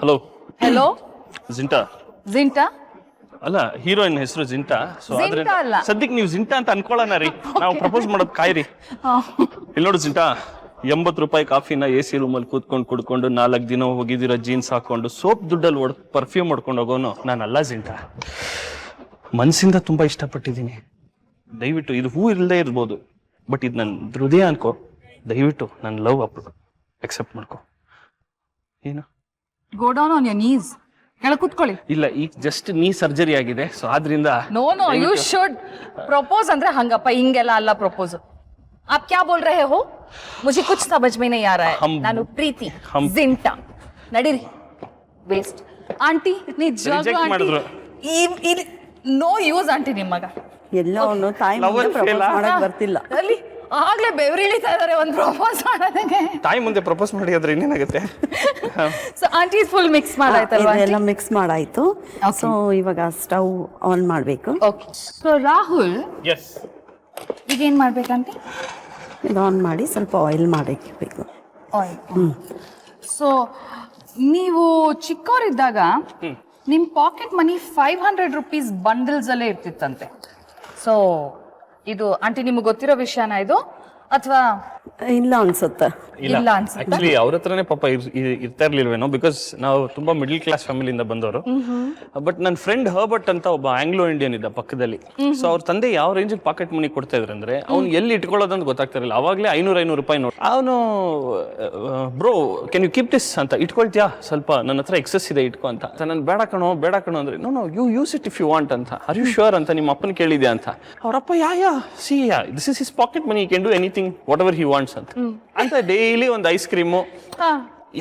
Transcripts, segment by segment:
Hello hello Zinta Zinta ಅಲ್ಲ heroine ಹೆಸರು Zinta so ಆದ್ರೆ ಜಿಂಟಾ ಅಲ್ಲ. ಸದ್ಯಕ್ಕೆ ನೀವು ಜಿಂಟಾ ಅಂತ ಅನ್ಕೊಳ್ಳೋಣ ರೀ ನಾವು ಪ್ರಪೋಸ್ ಮಾಡೋದು ಕಾಯ್ರಿ ಇಲ್ಲಿ ನೋಡು ಜಿಂಟಾ 80 ರೂಪಾಯಿ ಕಾಫಿನ AC ರೂಮಲ್ಲಿ ಕೂತ್ಕೊಂಡು ಕುಡ್ಕೊಂಡು 4 ದಿನ ಹೋಗಿದಿರೋ ಜೀನ್ಸ್ ಹಾಕೊಂಡು ಸೋಪ್ ದುಡ್ಡಲ್ಲಿ ಪರ್ಫ್ಯೂಮ್ ಮಾಡ್ಕೊಂಡು ಹೋಗೋನು ನಾನಲ್ಲ ಜಿಂಟಾ. ಮನ್ಸಿಂದ ತುಂಬಾ ಇಷ್ಟಪಟ್ಟಿದ್ದೀನಿ. ದಯವಿಟ್ಟು ಇದು ಹೂ ಇಲ್ಲದೆ ಇರ್ಬೋದು ಬಟ್ ಇದು ನನ್ನ ಹೃದಯ ಅನ್ಕೋ. ದಯವಿಟ್ಟು ನನ್ನ ಲವ್ ಅಕ್ಸೆಪ್ಟ್ ಮಾಡ್ಕೊ. ಏನು go down on your knees. ಕೆಳ ಕೂತ್ಕೊಳ್ಳಿ. ಇಲ್ಲ ಈಗ ಜಸ್ಟ್ ನೀ ಸರ್ಜರಿ ಆಗಿದೆ ಸೊ ಆದ್ರಿಂದ no no you should propose ಅಂದ್ರೆ ಹಂಗಪ್ಪ ಹಿಂಗೆಲ್ಲ ಅಲ್ಲ ಪ್ರಪೋಸ್. आप क्या बोल रहे हो? मुझे कुछ समझ में नहीं आ रहा है. ನಾನು ಪ್ರೀತಿ ಜಿಂಟಾ ನಡೀರಿ ವೇಸ್ಟ್. ಆಂಟಿ ನೀ ಜಗ ಆಂಟಿ ನೋ ಯೂಸ್ ಆಂಟಿ ನಿಮ್ಮಗ ಎಲ್ಲ ಅವನು ತಾಯಿ ಮುಂದೆ ಪ್ರಪೋಸ್ ಮಾಡಕ್ ಬರ್ತಿಲ್ಲ. ಅಲ್ಲಿ ಆಗ್ಲೇ ಬೆವರಿಳಿತಾ ಇದಾರೆ ಒಂದು ಪ್ರಪೋಸ್ ಮಾಡೋದಕ್ಕೆ. ತಾಯಿ ಮುಂದೆ ಪ್ರಪೋಸ್ ಮಾಡಿ ಆದ್ರೆ ಇನ್ನೇನಾಗುತ್ತೆ. ಸೊ ಆಂಟಿ ಫುಲ್ ಮಿಕ್ಸ್ ಮಾಡಾಯ್ತಲ್ವಾ? ಇದೆಲ್ಲ ಮಿಕ್ಸ್ ಮಾಡಾಯ್ತು. ಸೊ ಇವಾಗ ಸ್ಟವ್ ಆನ್ ಮಾಡಬೇಕು. ಓಕೆ. ಸೊ ರಾಹುಲ್ ಎಸ್ ಈಗ ಏನ್ ಮಾಡ್ಬೇಕಂತೆ? ಇದು ಆನ್ ಮಾಡಿ ಸ್ವಲ್ಪ ಆಯಿಲ್ ಮಾಡಬೇಕು. ಆಯಿಲ್. ಸೊ ನೀವು ಚಿಕ್ಕವರಿದ್ದಾಗ ನಿಮ್ಮ ಪಾಕೆಟ್ ಮನಿ 500 ರೂಪೀಸ್ ಬಂಡಲ್ಸ್ ಅಲ್ಲೇ ಇರ್ತಿತ್ತಂತೆ. ಸೊ ಇದು ಆಂಟಿ ನಿಮ್ಗೆ ಗೊತ್ತಿರೋ ವಿಷಯನಾ ಇದು ಅಥವಾ ಇಲ್ಲ ಅನ್ಸುತ್ತೆ. ಇಲ್ಲ ಅನ್ಸುತ್ತೆ? ಆಕ್ಚುಲಿ ಅವ್ರ ಹತ್ರನೇ ಪಾಪ ಇರ್ತಾ ಇರ್ಲಿಲ್ವೇನೋ ಬಿಕಾಸ್ ನಾವು ತುಂಬಾ ಮಿಡಲ್ ಕ್ಲಾಸ್ ಫ್ಯಾಮಿಲಿಯಿಂದ ಬಂದವರು. ಬಟ್ ನನ್ನ ಫ್ರೆಂಡ್ ಹರ್ಬರ್ಟ್ ಅಂತ ಒಬ್ಬ ಆಂಗ್ಲೋ ಇಂಡಿಯನ್ ಇದ್ದ ಪಕ್ಕದಲ್ಲಿ. ಸೊ ಅವ್ರ ತಂದೆ ಯಾವ ರೇಂಜಿಗೆ ಪಾಕೆಟ್ ಮನಿ ಕೊಡ್ತಾ ಇದ್ರು ಅಂದ್ರೆ ಅವ್ನು ಎಲ್ಲಿ ಇಟ್ಕೊಳ್ಳೋದಂತ ಗೊತ್ತಾಗ್ತಿರಲಿಲ್ಲ. ಅವಾಗಲೇ 500 ರೂಪಾಯಿ ನೋಡಿ ಅವನು bro can you keep this ಅಂತ ಇಟ್ಕೊಳ್ತೀಯಾ ಸ್ವಲ್ಪ ನನ್ನ ಹತ್ರ ಎಕ್ಸಸ್ ಇದೆ ಇಟ್ಕೊ ಅಂತ. ನಾನು ಬೇಡ ಕಣೋ ಅಂದ್ರೆ no you use it if you want ಅಂತ. ಆರ್ ಯು ಶ್ಯೂರ್ ಅಂತ ನಿಮ್ಮ ಅಪ್ಪನ ಕೇಳಿದ್ಯಾ ಅಂತ. ಅವರಪ್ಪ yeah see this is his pocket money can do anything whatever he wants ಅಂತ ಡೈಲಿ ಒಂದು ಐಸ್ ಕ್ರೀಮು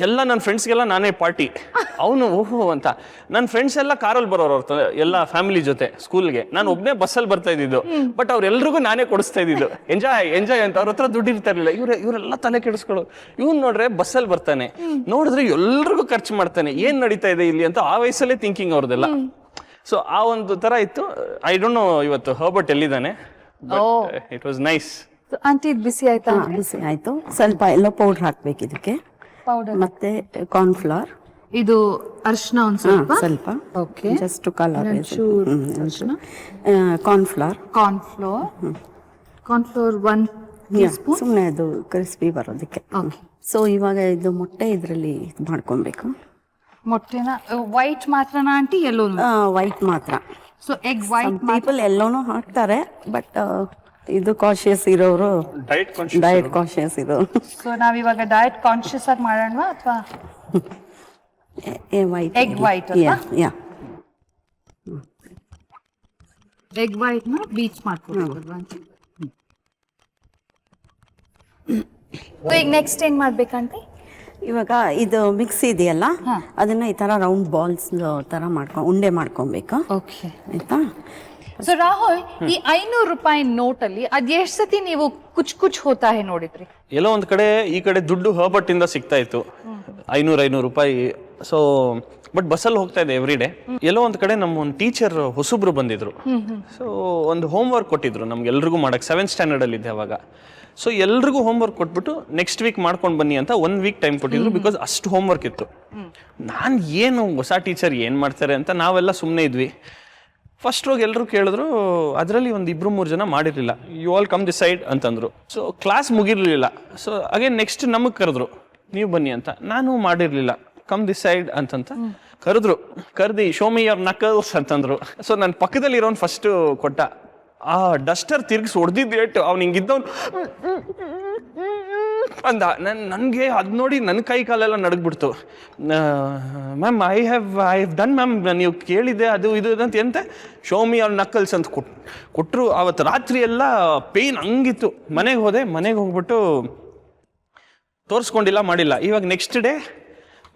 ಎಲ್ಲ ನನ್ನ ಫ್ರೆಂಡ್ಸ್ಗೆಲ್ಲ ನಾನೇ ಪಾರ್ಟಿ. ಅವನು ಓಹೋ ಅಂತ. ನನ್ನ ಫ್ರೆಂಡ್ಸ್ ಎಲ್ಲ ಕಾರಲ್ಲಿ ಬರೋರು ಅವ್ರ ಎಲ್ಲ ಫ್ಯಾಮಿಲಿ ಜೊತೆ ಸ್ಕೂಲ್ಗೆ. ನಾನು ಒಬ್ಬನೇ ಬಸ್ಸಲ್ಲಿ ಬರ್ತಾ ಇದ್ದಿದ್ದು ಬಟ್ ಅವ್ರೆಲ್ರಿಗೂ ನಾನೇ ಕೊಡಿಸ್ತಾ ಇದ್ದಿದ್ದು. ಎಂಜಾಯ್ ಅಂತ. ಅವ್ರ ಹತ್ರ ದುಡ್ಡು ಇರ್ತಾ ಇರಲಿಲ್ಲ. ಇವರೆಲ್ಲ ತಲೆ ಕೆಡಿಸ್ಕೊಳ್ಳೋ. ಇವ್ನು ನೋಡ್ರೆ ಬಸ್ಸಲ್ಲಿ ಬರ್ತಾನೆ, ನೋಡಿದ್ರೆ ಎಲ್ರಿಗೂ ಖರ್ಚು ಮಾಡ್ತಾನೆ. ಏನ್ ನಡೀತಾ ಇದೆ ಇಲ್ಲಿ ಅಂತ ಆ ವಯಸ್ಸಲ್ಲೇ ಥಿಂಕಿಂಗ್ ಅವ್ರದ್ದೆಲ್ಲ. ಸೊ ಆ ಒಂದು ತರ ಇತ್ತು. ಐ ಡೋಂಟ್ ನೋ ಇವತ್ತು ಹರ್ಬರ್ಟ್ ಎಲ್ಲಿದ್ದಾನೆ. It was nice. ಆಂಟಿ ಇದು ಬಿಸಿ ಆಯ್ತಾ? ಬಿಸಿ ಆಯ್ತು. ಸ್ವಲ್ಪ ಎಲ್ಲೋ ಪೌಡರ್ ಹಾಕ್ಬೇಕು ಇದಕ್ಕೆ. ಪೌಡರ್ ಮತ್ತೆ ಕಾರ್ನ್ಫ್ಲವರ್, ಇದು ಅರಿಶಿನ ಒಂದು ಸ್ವಲ್ಪ okay, just colour. Cornflour 1 teaspoon ಸುಮ್ಮನೆ ಅದು ಕ್ರಿಸ್ಪಿ ಬರೋದಕ್ಕೆ. ಸೊ ಇವಾಗ ಇದು ಮೊಟ್ಟೆ ಇದರಲ್ಲಿ ಮಾಡ್ಕೊಬೇಕು. ಮೊಟ್ಟೆನ ವೈಟ್ ಮಾತ್ರನಾ ಆಂಟಿ? ಎಲ್ಲೋ ವೈಟ್ ಮಾತ್ರ. So egg white. ಪೀಪಲ್ ಎಲ್ಲೋನು ಹಾಕ್ತಾರೆ ಬಟ್ ಇದು ಕಾಶಿಯಸ್ ಇರೋರು ಡಯಟ್ ಕಾಶಿಯಸ್ ಇರೋರು. ಸೊ ನಾವಿವಾಗ ಡಯಟ್ ಕಾನ್ಶಿಯಸ್ ಆಗಿ ಮಾಡೋಣ ಅಥವಾ ಎಗ್ ವೈಟ್? ಎಗ್ ವೈಟ್ ನ ಬೀಚ್ ಮಾಡ್ಕೊಳ್ಬೋದು ಆಂಟಿ. ಈಗ ನೆಕ್ಸ್ಟ್ ಏನ್ ಮಾಡ್ಬೇಕಂತೆ? ಇವಾಗ ಇದು ಮಿಕ್ಸ್ ಇದೆಯಲ್ಲ ಅದನ್ನ ಈ ತರ ರೌಂಡ್ ಬಾಲ್ಸ್ ತರ ಉಂಡೆ ಮಾಡ್ಕೊಬೇಕು. ಓಕೆ ಆಯ್ತಾ? ಸೊ ರಾಹುಲ್, ಈ 500 ರೂಪಾಯಿ ನೋಟ್ ಅಲ್ಲಿ ಅದ್ ಎಷ್ಟ್ ಸತಿ ನೀವು ಕುಚ್ ಹೋತಾ ಹೇ ನೋಡಿದ್ರಿ? ಎಲ್ಲೋ ಒಂದ್ ಕಡೆ ಈ ಕಡೆ ದುಡ್ಡು ಹರ್ಬರ್ಟ್ ಇಂದ ಸಿಗ್ತಾ ಇತ್ತು 500 ರೂಪಾಯಿ. ಸೊ ಬಟ್ ಬಸ್ಸಲ್ಲಿ ಹೋಗ್ತಾ ಇದೆ ಎವ್ರಿ ಡೇ. ಎಲ್ಲೋ ಒಂದ್ ಕಡೆ ನಮ್ಮ ಒಂದು ಟೀಚರ್ ಹೊಸಬ್ರು ಬಂದಿದ್ರು. ಸೊ ಒಂದು ಹೋಮ್ ವರ್ಕ್ ಕೊಟ್ಟಿದ್ರು ನಮ್ಗೆಲ್ರಿಗೂ ಮಾಡಕ್. 7th ಸ್ಟ್ಯಾಂಡರ್ಡ್ ಅಲ್ಲಿ ಇದ್ದೆ ಅವಾಗ. ಸೊ ಎಲ್ರಿಗೂ ಹೋಮ್ ವರ್ಕ್ ಕೊಟ್ಬಿಟ್ಟು ನೆಕ್ಸ್ಟ್ ವೀಕ್ ಮಾಡ್ಕೊಂಡು ಬನ್ನಿ ಅಂತ 1 ವೀಕ್ ಟೈಮ್ ಕೊಟ್ಟಿದ್ರು ಬಿಕಾಸ್ ಅಷ್ಟು ಹೋಮ್ ವರ್ಕ್ ಇತ್ತು. ನಾನು ಏನು ಹೊಸ ಟೀಚರ್ ಏನ್ ಮಾಡ್ತಾರೆ ಅಂತ ನಾವೆಲ್ಲ ಸುಮ್ಮನೆ ಇದ್ವಿ. ಫಸ್ಟ್ ಹೋಗಿ ಎಲ್ಲರೂ ಕೇಳಿದ್ರು. ಅದರಲ್ಲಿ ಒಂದು 2-3 ಜನ ಮಾಡಿರಲಿಲ್ಲ. You all come the side ಅಂತಂದ್ರು. ಸೊ ಕ್ಲಾಸ್ ಮುಗಿರ್ಲಿಲ್ಲ. ಸೊ ಅಗೇನ್ ನೆಕ್ಸ್ಟ್ ನಮಗೆ ಕರೆದ್ರು, ನೀವು ಬನ್ನಿ ಅಂತ. ನಾನು ಮಾಡಿರ್ಲಿಲ್ಲ. ಕಮ್ ದಿ ಸೈಡ್ ಅಂತಂತ ಕರೆದಿ ಶೋ ಮಿ ಯುವರ್ ನಕಲ್ಸ್ ಅಂತಂದ್ರು. ಸೊ ನನ್ನ ಪಕ್ಕದಲ್ಲಿ ಇರೋನ್ ಫಸ್ಟ್ ಕೊಟ್ಟ. ಆ ಡಸ್ಟರ್ ತಿರ್ಗಿಸಿ ಹೊಡೆದಿದ್ದೇಟು ಅವ್ನು ಹಿಂಗಿದ್ದವನು ಅಂದ. ನನಗೆ ಅದು ನೋಡಿ ನನ್ನ ಕೈ ಕಾಲೆಲ್ಲ ನಡಗ್ಬಿಡ್ತು. Ma'am I have done ma'am, ನೀವು ಕೇಳಿದ್ದೆ ಅದು ಇದು ಅಂತ ಎಂತ ಶೋ ಮಿ ಯುವರ್ ನಕಲ್ಸ್ ಅಂತ ಕೊಟ್ಟರು. ಅವತ್ತು ರಾತ್ರಿ ಎಲ್ಲ ಪೇಯ್ನ್ ಹಂಗಿತ್ತು. ಮನೆಗೆ ಹೋಗ್ಬಿಟ್ಟು ತೋರಿಸ್ಕೊಂಡಿಲ್ಲ, ಮಾಡಿಲ್ಲ. ಇವಾಗ ನೆಕ್ಸ್ಟ್ ಡೇ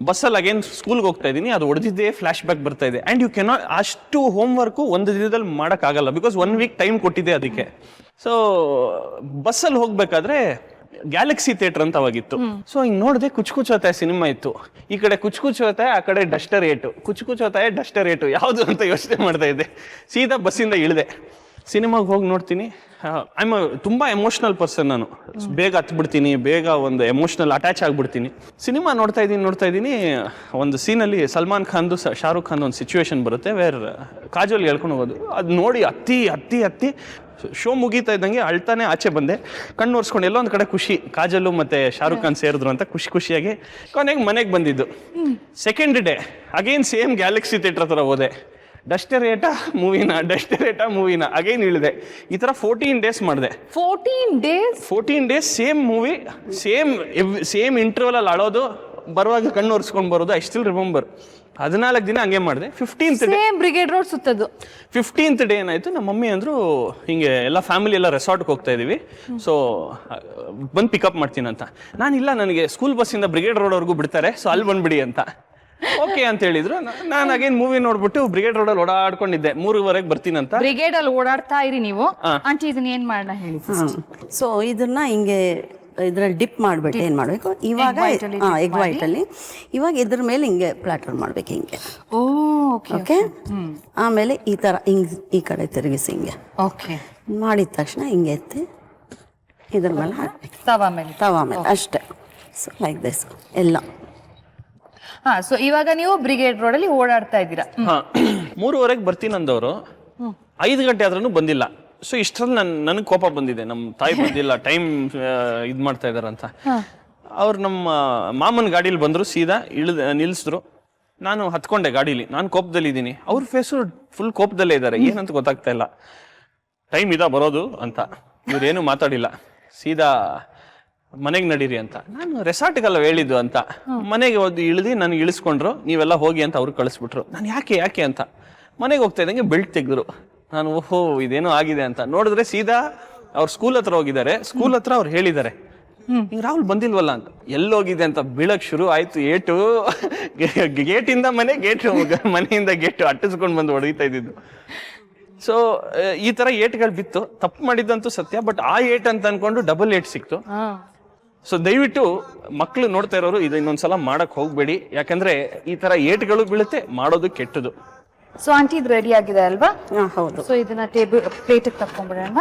ಬಸ್ಸಲ್ಲಿ ಅಗೇನ್ ಸ್ಕೂಲ್ಗೆ ಹೋಗ್ತಾ ಇದ್ದೀನಿ. ಅದು ಹೊಡೆದಿದ್ದೇ ಫ್ಲಾಶ್ ಬ್ಯಾಕ್ ಬರ್ತಾ ಇದೆ. ಆ್ಯಂಡ್ ಯು ಕೆನಾಟ್ ಅಷ್ಟು ಹೋಮ್ ವರ್ಕು ಒಂದು ದಿನದಲ್ಲಿ ಮಾಡೋಕ್ಕಾಗಲ್ಲ ಬಿಕಾಸ್ 1 ವೀಕ್ ಟೈಮ್ ಕೊಟ್ಟಿದ್ದೆ ಅದಕ್ಕೆ. ಸೊ ಬಸ್ಸಲ್ಲಿ ಹೋಗ್ಬೇಕಾದ್ರೆ ಗ್ಯಾಲಕ್ಸಿ ಥಿಯೇಟರ್ ಅಂತ ಅವಾಗಿತ್ತು. ಸೊ ಹಿಂಗೆ ನೋಡಿದೆ ಕುಚ್ ಸಿನಿಮಾ ಇತ್ತು. ಈ ಕಡೆ ಕುಚ್ ಆ ಕಡೆ ಡಸ್ಟರ್ ಏಟು. ಕುಚ್ ಡಸ್ಟರ್ ಏಟು ಯಾವುದು ಅಂತ ಯೋಚನೆ ಮಾಡ್ತಾ ಇದ್ದೆ. ಸೀದಾ ಬಸ್ಸಿಂದ ಇಳಿದೆ. ಸಿನಿಮಾಗೆ ಹೋಗಿ ನೋಡ್ತೀನಿ. ಐಮ್ ತುಂಬ ಎಮೋಷ್ನಲ್ ಪರ್ಸನ್ ನಾನು. ಬೇಗ ಹತ್ಬಿಡ್ತೀನಿ, ಬೇಗ ಒಂದು ಎಮೋಷ್ನಲ್ ಅಟ್ಯಾಚ್ ಆಗಿಬಿಡ್ತೀನಿ. ಸಿನಿಮಾ ನೋಡ್ತಾ ಇದ್ದೀನಿ, ಒಂದು ಸೀನಲ್ಲಿ ಸಲ್ಮಾನ್ ಖಾನ್ದು ಶಾರುಖ್ ಖಾನ್ ಒಂದು ಸಿಚುವೇಶನ್ ಬರುತ್ತೆ ವೇರ್ ಕಾಜೋಲ್ ಹೇಳ್ಕೊಂಡು ಹೋಗೋದು. ಅದು ನೋಡಿ ಹತ್ತಿ ಶೋ ಮುಗೀತಾ ಇದ್ದಂಗೆ ಅಳ್ತಾನೆ ಆಚೆ ಬಂದೆ. ಕಣ್ಣು ಒರೆಸ್ಕೊಂಡು ಎಲ್ಲೋ ಒಂದು ಕಡೆ ಖುಷಿ, ಕಾಜಲು ಮತ್ತು ಶಾರುಖ್ ಖಾನ್ ಸೇರಿದ್ರು ಅಂತ ಖುಷಿಯಾಗಿ ಕೊನೆಗೆ ಮನೆಗೆ ಬಂದಿದ್ದು. Second day again same Galaxy theatre ಹತ್ರ ಹೋದೆ. ಡಸ್ಟರೇಟಾ ಮೂವಿನ ಅಗೈನ್ ಇಳಿದೆ. ಈ ಥರ 14 days ಮಾಡಿದೆ. 14 days same movie, same interval ಅಳೋದು, ಬರುವಾಗ ಕಣ್ಣು ಒರೆಸ್ಕೊಂಡು ಬರೋದು. I still remember. 14 ದಿನ ಹಂಗೆ ಮಾಡಿದೆ. 15th ಡೇ ಬ್ರಿಗೇಡ್ ರೋಡ್ ಸುತ್ತದು. 15th ಡೇ ಏನಾಯ್ತು, ನಮ್ಮ ಮಮ್ಮಿ ಅಂದ್ರು ಹಿಂಗೆ ಎಲ್ಲ ಫ್ಯಾಮಿಲಿ ಎಲ್ಲ ರೆಸಾರ್ಟ್ಗೆ ಹೋಗ್ತಾ ಇದೀವಿ, ಸೊ ಬಂದು ಪಿಕಪ್ ಮಾಡ್ತೀನಿ ಅಂತ. ನಾನಿಲ್ಲ, ನನಗೆ ಸ್ಕೂಲ್ ಬಸ್ಸಿಂದ ಬ್ರಿಗೇಡ್ ರೋಡ್ವರೆಗೂ ಬಿಡ್ತಾರೆ, ಸೊ ಅಲ್ಲಿ ಬಂದ್ಬಿಡಿ ಅಂತ. ಓಕೆ ಅಂತ ಹೇಳಿದ್ರು. ನಾನು ಅಗೇನ್ ಮೂವಿ ನೋಡ್ಬಿಟ್ಟು ಬ್ರಿಗೇಡ್ ರೋಡಲ್ಲಿ ಓಡಾಡ್ಕೊಂಡಿದ್ದೆ. 3:30 ಬರ್ತೀನಿ ಅಂತ. ಬ್ರಿಗೇಡ್ ಅಲ್ಲಿ ಓಡಾಡ್ತಾ ಇರಿ ನೀವು. ಆಂಟಿ ಇದನ್ನ ಏನ್ ಮಾಡೋಣ ಹೇಳಿ. ಸೊ ಇದನ್ನ ಹಿಂಗೆ ಇದ್ರಲ್ಲಿ ಡಿಪ್ ಮಾಡ್ಬಿಟ್ಟು ಏನ್ ಮಾಡ್ಬೇಕು ಇವಾಗ, ಎಗ್ ವೈಟ್ ಅಲ್ಲಿ ಇವಾಗ ಇದ್ರ ಮೇಲೆ ಹಿಂಗೆ ಪ್ಲಾಟರ್ ಮಾಡ್ಬೇಕು ಹಿಂಗೆ. ಓಕೆ. ಆಮೇಲೆ ಈ ತರ ಹಿಂಗ್ ಈ ಕಡೆ ತಿರುಗಿಸಿ ಹಿಂಗೆ ಮಾಡಿದ ತಕ್ಷಣ ಹಿಂಗೆ ಎತ್ತಿ ಇದ್ರ ಮೇಲೆ ಹಾಕ್ಬೇಕು, ತವಾ ಮೇಲೆ ಅಷ್ಟೇ. ಸೊ ಲೈಕ್ ದಿಸ್ ಎಲ್ಲ. ಸೊ ಇವಾಗ ನೀವು ಬ್ರಿಗೇಡ್ ರೋಡ್ ಅಲ್ಲಿ ಓಡಾಡ್ತಾ ಇದ್ದೀರಾ. 3:30 ಬರ್ತೀನಿ ಅಂದವರು 5 ಗಂಟೆ ಆದ್ರೂ ಬಂದಿಲ್ಲ. ಸೊ ಇಷ್ಟರಲ್ಲಿ ನನಗೆ ಕೋಪ ಬಂದಿದೆ, ನಮ್ಮ ತಾಯಿ ಬಂದಿಲ್ಲ, ಟೈಮ್ ಇದು ಮಾಡ್ತಾ ಇದಾರಂತ. ಅವ್ರು ನಮ್ಮ ಮಾಮನ ಗಾಡೀಲಿ ಬಂದರು, ಸೀದಾ ನಿಲ್ಲಿಸಿದ್ರು. ನಾನು ಹತ್ಕೊಂಡೆ ಗಾಡೀಲಿ. ನಾನು ಕೋಪದಲ್ಲಿದ್ದೀನಿ, ಅವ್ರ ಫೇಸು ಫುಲ್ ಕೋಪದಲ್ಲೇ ಇದ್ದಾರೆ. ಏನಂತ ಗೊತ್ತಾಗ್ತಾ ಇಲ್ಲ. ಟೈಮ್ ಇದಾ ಬರೋದು ಅಂತ ಇವ್ರೇನು ಮಾತಾಡಿಲ್ಲ. ಸೀದಾ ಮನೆಗೆ ನಡೀರಿ ಅಂತ. ನಾನು ರೆಸಾರ್ಟ್ಗೆಲ್ಲ ಹೇಳಿದ್ದು ಅಂತ. ಮನೆಗೆ ಇಳಿದು ನನಗೆ ಇಳಿಸ್ಕೊಂಡ್ರು, ನೀವೆಲ್ಲ ಹೋಗಿ ಅಂತ ಅವ್ರು ಕಳಿಸ್ಬಿಟ್ರು. ನಾನು ಯಾಕೆ ಅಂತ ಮನೆಗೆ ಹೋಗ್ತಾ ಇದ್ದಂಗೆ ಬೆಲ್ಟ್ ತೆಗೆದ್ರು. ನಾನು ಓಹೋ ಇದೇನೋ ಆಗಿದೆ ಅಂತ ನೋಡಿದ್ರೆ ಸೀದಾ ಅವ್ರ ಸ್ಕೂಲ್ ಹತ್ರ ಹೋಗಿದ್ದಾರೆ. ಸ್ಕೂಲ್ ಹತ್ರ ಅವ್ರು ಹೇಳಿದ್ದಾರೆ, ಹಿಂಗೆ ರಾಹುಲ್ ಬಂದಿಲ್ವಲ್ಲ ಅಂತ. ಎಲ್ಲೋಗಿದೆ ಅಂತ ಬೀಳಕ್ ಶುರು ಆಯ್ತು. ಏಟು ಗೇಟಿಂದ ಮನೆಯಿಂದ ಗೇಟು ಅಟ್ಟಿಸ್ಕೊಂಡು ಬಂದು ಹೊಡಿತಾ ಇದ್ದಿದ್ದು. ಸೊ ಈ ತರ ಏಟ್ಗಳು ಬಿತ್ತು. ತಪ್ಪು ಮಾಡಿದ್ದಂತೂ ಸತ್ಯ, ಬಟ್ ಆ ಏಟ್ ಅಂತ ಅನ್ಕೊಂಡು ಡಬಲ್ ಏಟ್ ಸಿಕ್ತು. ಸೊ ದಯವಿಟ್ಟು ಮಕ್ಳು ನೋಡ್ತಾ ಇರೋರು ಇದು ಇನ್ನೊಂದ್ಸಲ ಮಾಡಕ್ ಹೋಗ್ಬೇಡಿ, ಯಾಕಂದ್ರೆ ಈ ತರ ಏಟ್ಗಳು ಬೀಳುತ್ತೆ, ಮಾಡೋದು ಕೆಟ್ಟದು. ಸೊ ಆಂಟಿ ಇದು ರೆಡಿ ಆಗಿದೆ ಅಲ್ವಾ? ಹೌದು. ಸೊ ಇದನ್ನ ಪ್ಲೇಟಿಗೆ ತಕೊಂಡ್ಬಿಡೋಣ.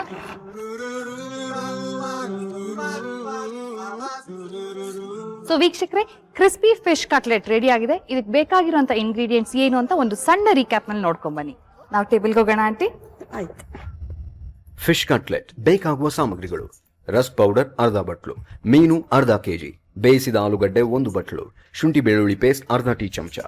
ಸೊ ವೀಕ್ಷಕರೇ, ಕ್ರಿಸ್ಪಿ ಫಿಶ್ ಕಟ್ಲೆಟ್ ರೆಡಿ ಆಗಿದೆ. ಇದಕ್ಕೆ ಬೇಕಾಗಿರುವಂತ ಇಂಗ್ರೀಡಿಯೆಂಟ್ಸ್ ಏನು ಅಂತ ಒಂದು ಸಣ್ಣ ರೀಕ್ಯಾಪ್ ನಲ್ಲಿ ನೋಡ್ಕೊಂಡ್ ಬನ್ನಿ. ನಾವು ಟೇಬಲ್ಗೆ ಹೋಗೋಣ ಆಂಟಿ. ಆಯ್ತು. ಫಿಶ್ ಕಟ್ಲೆಟ್ ಬೇಕಾಗುವ ಸಾಮಗ್ರಿಗಳು: ರಸ್ ಪೌಡರ್ ಅರ್ಧ ಬಟ್ಲು, ಮೀನು ಅರ್ಧ ಕೆಜಿ, ಬೇಯಿಸಿದ ಆಲೂಗಡ್ಡೆ 1 ಬಟ್ಲು, ಶುಂಠಿ ಬೆಳ್ಳುಳ್ಳಿ ಪೇಸ್ಟ್ ಅರ್ಧ ಟೀ ಚಮಚ,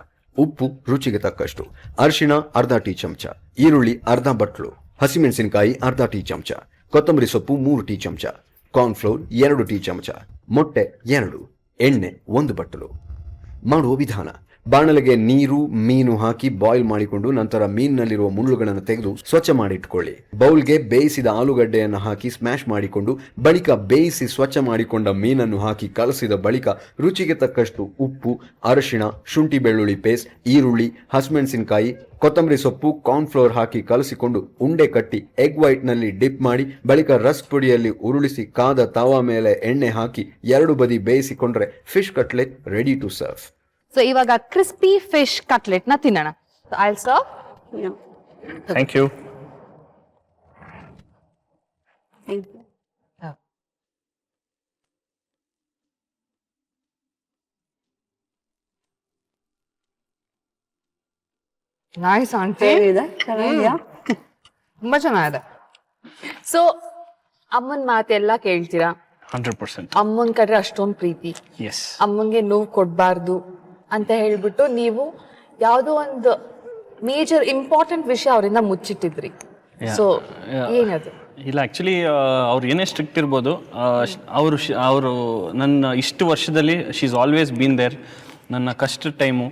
ಉಪ್ಪು ರುಚಿಗೆ ತಕ್ಕಷ್ಟು, ಅರಿಶಿಣ ಅರ್ಧ ಟೀ ಚಮಚ, ಈರುಳ್ಳಿ ಅರ್ಧ ಬಟ್ಲು, ಹಸಿಮೆಣಸಿನಕಾಯಿ ಅರ್ಧ ಟೀ ಚಮಚ, ಕೊತ್ತಂಬರಿ ಸೊಪ್ಪು 3 ಟೀ ಚಮಚ, ಕಾರ್ನ್ಫ್ಲೋರ್ 2 ಟೀ ಚಮಚ, ಮೊಟ್ಟೆ 2, ಎಣ್ಣೆ 1 ಬಟ್ಟಲು. ಮಾಡುವ ವಿಧಾನ: ಬಾಣಲೆಗೆ ನೀರು, ಮೀನು ಹಾಕಿ ಬಾಯ್ಲ್ ಮಾಡಿಕೊಂಡು ನಂತರ ಮೀನಿನಲ್ಲಿರುವ ಮುಳ್ಳುಗಳನ್ನು ತೆಗೆದು ಸ್ವಚ್ಛ ಮಾಡಿಟ್ಕೊಳ್ಳಿ. ಬೌಲ್ಗೆ ಬೇಯಿಸಿದ ಆಲೂಗಡ್ಡೆಯನ್ನು ಹಾಕಿ ಸ್ಮ್ಯಾಶ್ ಮಾಡಿಕೊಂಡು ಬಳಿಕ ಬೇಯಿಸಿ ಸ್ವಚ್ಛ ಮಾಡಿಕೊಂಡ ಮೀನನ್ನು ಹಾಕಿ ಕಲಸಿದ ಬಳಿಕ ರುಚಿಗೆ ತಕ್ಕಷ್ಟು ಉಪ್ಪು, ಅರಿಶಿಣ, ಶುಂಠಿ ಬೆಳ್ಳುಳ್ಳಿ ಪೇಸ್ಟ್, ಈರುಳ್ಳಿ, ಹಸಿಮೆಣಸಿನಕಾಯಿ, ಕೊತ್ತಂಬರಿ ಸೊಪ್ಪು, ಕಾರ್ನ್ಫ್ಲೋರ್ ಹಾಕಿ ಕಲಸಿಕೊಂಡು ಉಂಡೆ ಕಟ್ಟಿ ಎಗ್ ವೈಟ್ ನಲ್ಲಿ ಡಿಪ್ ಮಾಡಿ ಬಳಿಕ ರಸ್ ಪುಡಿಯಲ್ಲಿ ಉರುಳಿಸಿ ಕಾದ ತವಾ ಮೇಲೆ ಎಣ್ಣೆ ಹಾಕಿ 2 ಬದಿ ಬೇಯಿಸಿಕೊಂಡ್ರೆ fish cutlet ready to serve. So ಇವಾಗ ಕ್ರಿಸ್ಪಿ ಫಿಶ್ ಕಟ್ಲೆಟ್ ನ ತಿನ್ನೋಣ. I will serve. Thank you. Nice aunty. ತುಂಬಾ ಚೆನ್ನಾಗಿದೆ. ಸೊ ಅಮ್ಮನ ಮಾತೆಲ್ಲ ಕೇಳ್ತೀರಾ? 100%. ಅಮ್ಮನ್ ಕಡೆ ಅಷ್ಟೊಂದು ಪ್ರೀತಿ, ಎಸ್. ಅಮ್ಮನ್ಗೆ ನೋವು ಕೊಡ್ಬಾರ್ದು ಅಂತ ಹೇಳ್ಬಿಟ್ಟು ನೀವು ಯಾವ್ದೋ ಒಂದು ಮೇಜರ್ ಇಂಪಾರ್ಟೆಂಟ್ ವಿಷಯ ಅವರಿಂದ ಮುಚ್ಚಿಟ್ಟಿದ್ರಿ. ಸೊ ಏನದು? ಇಲ್ಲ, ಆ್ಯಕ್ಚುಲಿ ಅವ್ರು ಏನೇ ಸ್ಟ್ರಿಕ್ಟ್ ಇರ್ಬೋದು, ಅವರು ನನ್ನ ಇಷ್ಟು ವರ್ಷದಲ್ಲಿ she is always been there. ನನ್ನ ಕಷ್ಟದ ಟೈಮು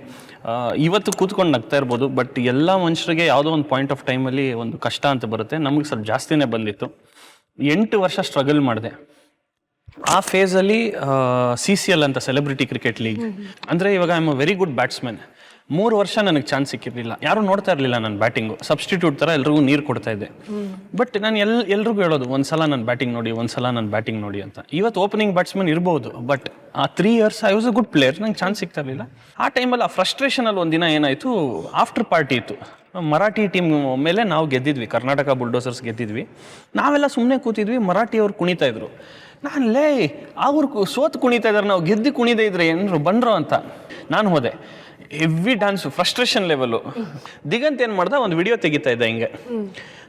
ಇವತ್ತು ಕೂತ್ಕೊಂಡು ನಗ್ತಾ ಇರ್ಬೋದು, ಬಟ್ ಎಲ್ಲ ಮನುಷ್ಯರಿಗೆ ಯಾವುದೋ ಒಂದು ಪಾಯಿಂಟ್ ಆಫ್ ಟೈಮಲ್ಲಿ ಒಂದು ಕಷ್ಟ ಅಂತ ಬರುತ್ತೆ. ನಮಗೆ ಸ್ವಲ್ಪ ಜಾಸ್ತಿನೇ ಬಂದಿತ್ತು. 8 ವರ್ಷ ಸ್ಟ್ರಗಲ್ ಮಾಡಿದೆ. ಆ ಫೇಸಲ್ಲಿ CCL ಅಂತ ಸೆಲೆಬ್ರಿಟಿ ಕ್ರಿಕೆಟ್ ಲೀಗ್, ಅಂದರೆ ಇವಾಗ I am a very good batsman. 3 ವರ್ಷ ನನಗೆ ಚಾನ್ಸ್ ಸಿಕ್ಕಿರಲಿಲ್ಲ, ಯಾರೂ ನೋಡ್ತಾ ಇರಲಿಲ್ಲ ನನ್ನ ಬ್ಯಾಟಿಂಗು. ಸಬ್ಸ್ಟಿಟ್ಯೂಟ್ ಥರ ಎಲ್ರಿಗೂ ನೀರು ಕೊಡ್ತಾ ಇದ್ದೆ. ಬಟ್ ನಾನು ಎಲ್ರಿಗೂ ಹೇಳೋದು, ಒಂದ್ಸಲ ನನ್ನ ಬ್ಯಾಟಿಂಗ್ ನೋಡಿ, ಒಂದ್ಸಲ ನನ್ನ ಬ್ಯಾಟಿಂಗ್ ನೋಡಿ ಅಂತ. ಇವತ್ತು ಓಪನಿಂಗ್ ಬ್ಯಾಟ್ಸ್ಮನ್ ಇರ್ಬೋದು, ಬಟ್ ಆ 3 years I was a good player, ನಂಗೆ ಚಾನ್ಸ್ ಸಿಗ್ತಾ ಇರಲಿಲ್ಲ. ಆ ಟೈಮಲ್ಲಿ ಆ ಫ್ರಸ್ಟ್ರೇಷನಲ್ಲಿ ಒಂದಿನ ಏನಾಯಿತು, ಆಫ್ಟರ್ ಪಾರ್ಟಿ ಇತ್ತು. ಮರಾಠಿ ಟೀಮ್ ಮೇಲೆ ನಾವು ಗೆದ್ದಿದ್ವಿ, ಕರ್ನಾಟಕ ಬುಲ್ಡೋಸರ್ಸ್ ಗೆದ್ದಿದ್ವಿ. ನಾವೆಲ್ಲ ಸುಮ್ಮನೆ ಕೂತಿದ್ವಿ, ಮರಾಠಿಯವ್ರು ಕುಣಿತಾ ಇದ್ರು. ನಾನು ಲೇ ಅವ್ರು ಸೋತು ಕುಣಿತಾ ಇದ್ದಾರೆ, ನಾವು ಗೆದ್ದು ಕುಣಿದೇ ಇದ್ರೆ ಏನ್ರು ಬಂದ್ರು ಅಂತ ನಾನು ಹೋದೆ. Heavy dance, frustration level. Diganth ಏನು ಮಾಡ್ದ, ಒಂದು ವಿಡಿಯೋ ತೆಗಿತಾ ಇದ್ದ ಹಿಂಗೆ.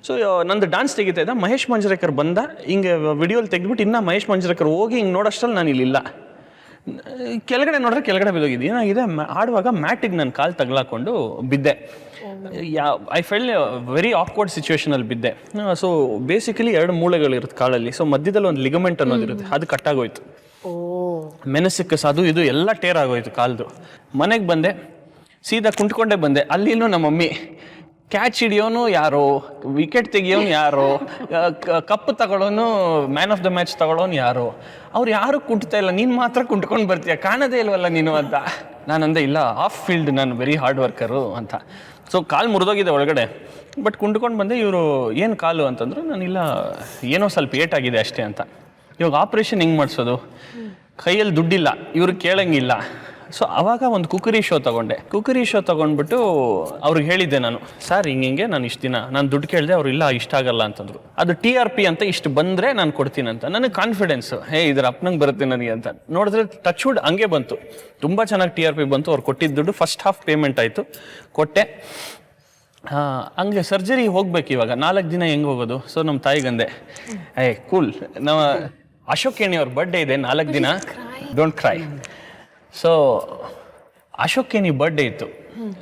ಸೊ ನಂದು ಡ್ಯಾನ್ಸ್ ತೆಗಿತಾ ಇದ್ದ, ಮಹೇಶ್ ಮಂಜ್ರೇಕರ್ ಬಂದ, ಹಿಂಗೆ ವಿಡಿಯೋಲಿ ತೆಗೆದ್ಬಿಟ್ಟು ಇನ್ನು ಮಹೇಶ್ ಮಂಜ್ರೇಕರ್ ಹೋಗಿ ಹಿಂಗೆ ನೋಡೋಷ್ಟರಲ್ಲಿ ನಾನು ಇಲ್ಲಿಲ್ಲ. ಕೆಳಗಡೆ ನೋಡ್ರೆ ಕೆಳಗಡೆ ಬಿದ್ದೋಗಿದ್ದು. ಏನಾಗಿದೆ, ಆಡುವಾಗ ಮ್ಯಾಟಿಗೆ ನನ್ನ ಕಾಲು ತಗ್ಲಾಕೊಂಡು ಬಿದ್ದೆ. ಐ ಫೆಲ್ ವೆರಿ ಆಕ್ವರ್ಡ್ ಸಿಚುವೇಶನಲ್ಲಿ ಬಿದ್ದೆ. ಸೊ ಬೇಸಿಕಲಿ 2 ಮೂಳೆಗಳಿರುತ್ತೆ ಕಾಲಲ್ಲಿ. ಸೊ ಮಧ್ಯದಲ್ಲಿ ಒಂದು ಲಿಗಮೆಂಟ್ ಅನ್ನೋದಿರುತ್ತೆ, ಅದು ಕಟ್ಟಾಗೋಯ್ತು. ಮೆನಸಿಕ್ಕಸ್ ಅದು ಇದು ಎಲ್ಲ ಟೇರ್ ಆಗೋಯ್ತು ಕಾಲ್ದು. ಮನೆಗೆ ಬಂದೆ, ಸೀದಾ ಕುಂಟ್ಕೊಂಡೇ ಬಂದೆ. ಅಲ್ಲಿನೂ ನಮ್ಮ ಮಮ್ಮಿ, ಕ್ಯಾಚ್ ಹಿಡಿಯೋನು ಯಾರೋ, ವಿಕೆಟ್ ತೆಗಿಯೋನು ಯಾರೋ, ಕಪ್ ತಗೊಳ್ಳೋನು, ಮ್ಯಾನ್ ಆಫ್ ದ ಮ್ಯಾಚ್ ತಗೊಳ್ಳೋನು ಯಾರೋ, ಅವ್ರು ಯಾರು ಕುಂಟ್ತಾ ಇಲ್ಲ, ನೀನು ಮಾತ್ರ ಕುಂಟ್ಕೊಂಡು ಬರ್ತೀಯ, ಕಾಣದೇ ಇಲ್ವಲ್ಲ ನೀನು ಅಂತ. ನಾನಂದೆ ಇಲ್ಲ, ಆಫ್ ಫೀಲ್ಡ್ ನಾನು ವೆರಿ ಹಾರ್ಡ್ ವರ್ಕರು ಅಂತ. ಸೊ ಕಾಲು ಮುರಿದೋಗಿದೆ ಒಳಗಡೆ, ಬಟ್ ಕುಂಟ್ಕೊಂಡು ಬಂದೆ. ಇವರು ಏನು ಕಾಲು ಅಂತಂದ್ರು, ನಾನಿಲ್ಲ ಏನೋ ಸ್ವಲ್ಪ ಏಟಾಗಿದೆ ಅಷ್ಟೇ ಅಂತ. ಇವಾಗ ಆಪ್ರೇಷನ್ ಹೆಂಗೆ ಮಾಡಿಸೋದು, ಕೈಯಲ್ಲಿ ದುಡ್ಡಿಲ್ಲ, ಇವ್ರು ಕೇಳಂಗಿಲ್ಲ. ಸೊ ಆವಾಗ ಒಂದು ಕುಕರಿ ಶೋ ತೊಗೊಂಡೆ. ಕುಕರಿ ಶೋ ತೊಗೊಂಡ್ಬಿಟ್ಟು ಅವ್ರಿಗೆ ಹೇಳಿದ್ದೆ ನಾನು, ಸರ್ ಹಿಂಗೆ ನಾನು ಇಷ್ಟು ದಿನ ನಾನು ದುಡ್ಡು ಕೇಳಿದೆ, ಅವ್ರು ಇಲ್ಲ ಇಷ್ಟ ಆಗಲ್ಲ ಅಂತಂದ್ರು. ಅದು TRP ಅಂತ ಇಷ್ಟು ಬಂದರೆ ನಾನು ಕೊಡ್ತೀನಿ ಅಂತ. ನನಗೆ ಕಾನ್ಫಿಡೆನ್ಸು, ಇದರ ಅಪ್ಪನಂಗೆ ಬರುತ್ತೆ ನನಗೆ ಅಂತ. ನೋಡಿದ್ರೆ ಟಚ್ ವುಡ್ ಹಂಗೆ ಬಂತು, ತುಂಬ ಚೆನ್ನಾಗಿ TRP ಬಂತು. ಅವ್ರು ಕೊಟ್ಟಿದ್ದ ದುಡ್ಡು ಫಸ್ಟ್ ಹಾಫ್ ಪೇಮೆಂಟ್ ಆಯಿತು, ಕೊಟ್ಟೆ. ಹಂಗೆ ಸರ್ಜರಿ ಹೋಗ್ಬೇಕು ಇವಾಗ 4 ದಿನ ಹೆಂಗೆ ಹೋಗೋದು. ಸೊ ನಮ್ಮ ತಾಯಿಗಂದೆ, ಕೂಲ್, ನಾವು ಅಶೋಕ್ ಕೇಣಿ ಅವ್ರ ಬರ್ಡೇ ಇದೆ 4 ದಿನ, don't cry. So Ashok Keni birthday ಇತ್ತು.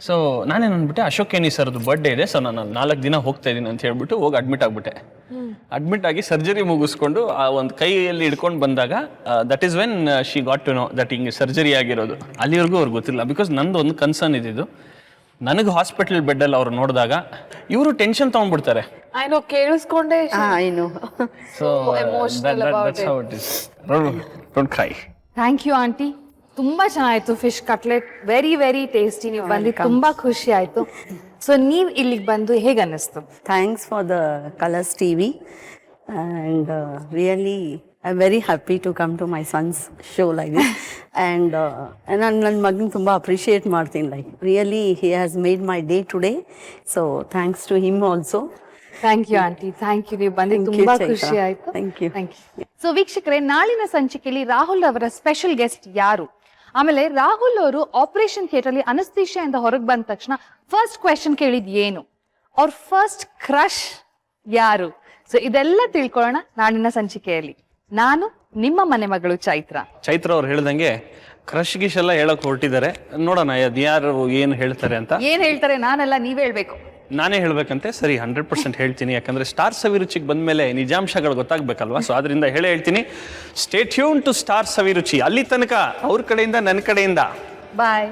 ಸೊ ನಾನೇನು ಅಂದ್ಬಿಟ್ಟೆ, ಅಶೋಕ್ ಕೇಣಿ ಸರ್ದು ಬರ್ಡೇ ಇದೆ, ಸೊ ನಾನು 4 ದಿನ ಹೋಗ್ತಾ ಇದ್ದೀನಿ ಅಂತ ಹೇಳ್ಬಿಟ್ಟು ಹೋಗಿ ಅಡ್ಮಿಟ್ ಆಗಿಬಿಟ್ಟೆ. ಅಡ್ಮಿಟ್ ಆಗಿ ಸರ್ಜರಿ ಮುಗಿಸ್ಕೊಂಡು ಆ ಒಂದು ಕೈಯಲ್ಲಿ ಹಿಡ್ಕೊಂಡು ಬಂದಾಗ that is when she got to know that ಹಿಂಗೆ ಸರ್ಜರಿ ಆಗಿರೋದು. ಅಲ್ಲಿವರೆಗೂ ಅವ್ರಿಗೆ ಗೊತ್ತಿಲ್ಲ. ಬಿಕಾಸ್ ನಂದು ಒಂದು ಕನ್ಸರ್ನ್ ಇದ್ದಿದ್ದು, ನನಗೆ ಹಾಸ್ಪಿಟಲ್ ಬೆಡ್ಡಲ್ಲಿ ಅವ್ರು ನೋಡಿದಾಗ ಇವರು ಟೆನ್ಷನ್ ತೊಗೊಂಡ್ಬಿಡ್ತಾರೆ. ಕೇಳಿಸ್ಕೊಂಡೆ. So that's how it is. Don't cry. Thank you aunty, ತುಂಬಾ ಚೆನ್ನಾಗಿತ್ತು fish cutlet, very very tasty. ನೀವು ಬಂದಿದ್ದು ತುಂಬಾ ಖುಷಿ ಆಯ್ತು. ಸೊ ನೀವು ಇಲ್ಲಿಗೆ ಬಂದು ಹೇಗೆ ಅನ್ನಿಸ್ತು? Thanks for the colours TV, and really I'm very happy to come to my son's show like this. And ನಾನು ನನ್ನ ಮಗನ ತುಂಬ ಅಪ್ರಿಷಿಯೇಟ್ ಮಾಡ್ತೀನಿ. Like really he has made my day today, so thanks to him also. Thank you aunty, thank you. ನೀವು ಬಂದಿದ್ದು Thank you, ತುಂಬಾ Chaitra. ಖುಷಿ ಆಯ್ತು. Thank you. ಸೊ ವೀಕ್ಷಕರೇ, ನಾಳಿನ ಸಂಚಿಕೆಯಲ್ಲಿ ರಾಹುಲ್ ಅವರ ಸ್ಪೆಷಲ್ ಗೆಸ್ಟ್ ಯಾರು, ಆಮೇಲೆ ರಾಹುಲ್ ಅವರು ಆಪರೇಷನ್ ಥಿಯೇಟರ್ ಅಲ್ಲಿ ಅನಸ್ತೇಶಿಯಾ ಇಂದ ಹೊರಗೆ ಬಂದ ತಕ್ಷಣ ಫಸ್ಟ್ ಕ್ವೆಶ್ಚನ್ ಕೇಳಿದ್ ಏನು, ಅವ್ರ ಫಸ್ಟ್ ಕ್ರಶ್ ಯಾರು, ಸೊ ಇದೆಲ್ಲ ತಿಳ್ಕೊಳ್ಳೋಣ ನಾಳಿನ ಸಂಚಿಕೆಯಲ್ಲಿ. ನಾನು ನಿಮ್ಮ ಮನೆ ಮಗಳು ಚೈತ್ರ ಅವ್ರು ಹೇಳ್ದಂಗೆ ಕ್ರಶ್ ಗಿಶ್ ಎಲ್ಲ ಹೇಳಕ್ ಹೊರಟಿದ್ದಾರೆ. ನೋಡೋಣ ಅದ್ಯಾರು ಏನು ಹೇಳ್ತಾರೆ ಅಂತ. ಏನ್ ಹೇಳ್ತಾರೆ ನಾನೆಲ್ಲ ನೀವೇ ಹೇಳ್ಬೇಕು. ನಾನೇ ಹೇಳ್ಬೇಕಂತೆ. ಸರಿ, 100% ಹೇಳ್ತೀನಿ. ಯಾಕಂದ್ರೆ ಸ್ಟಾರ್ ಸವಿರುಚಿಗೆ ಬಂದ್ಮೇಲೆ ನಿಜಾಂಶಗಳು ಗೊತ್ತಾಗ್ಬೇಕಲ್ವಾ. ಸೊ ಅದರಿಂದ ಹೇಳ್ತೀನಿ, ಸ್ಟೇ ಟ್ಯೂನ್ ಟು ಸ್ಟಾರ್ ಸವಿರುಚಿ. ಅಲ್ಲಿ ತನಕ ಅವ್ರ ಕಡೆಯಿಂದ ನನ್ನ ಕಡೆಯಿಂದ ಬಾಯ್.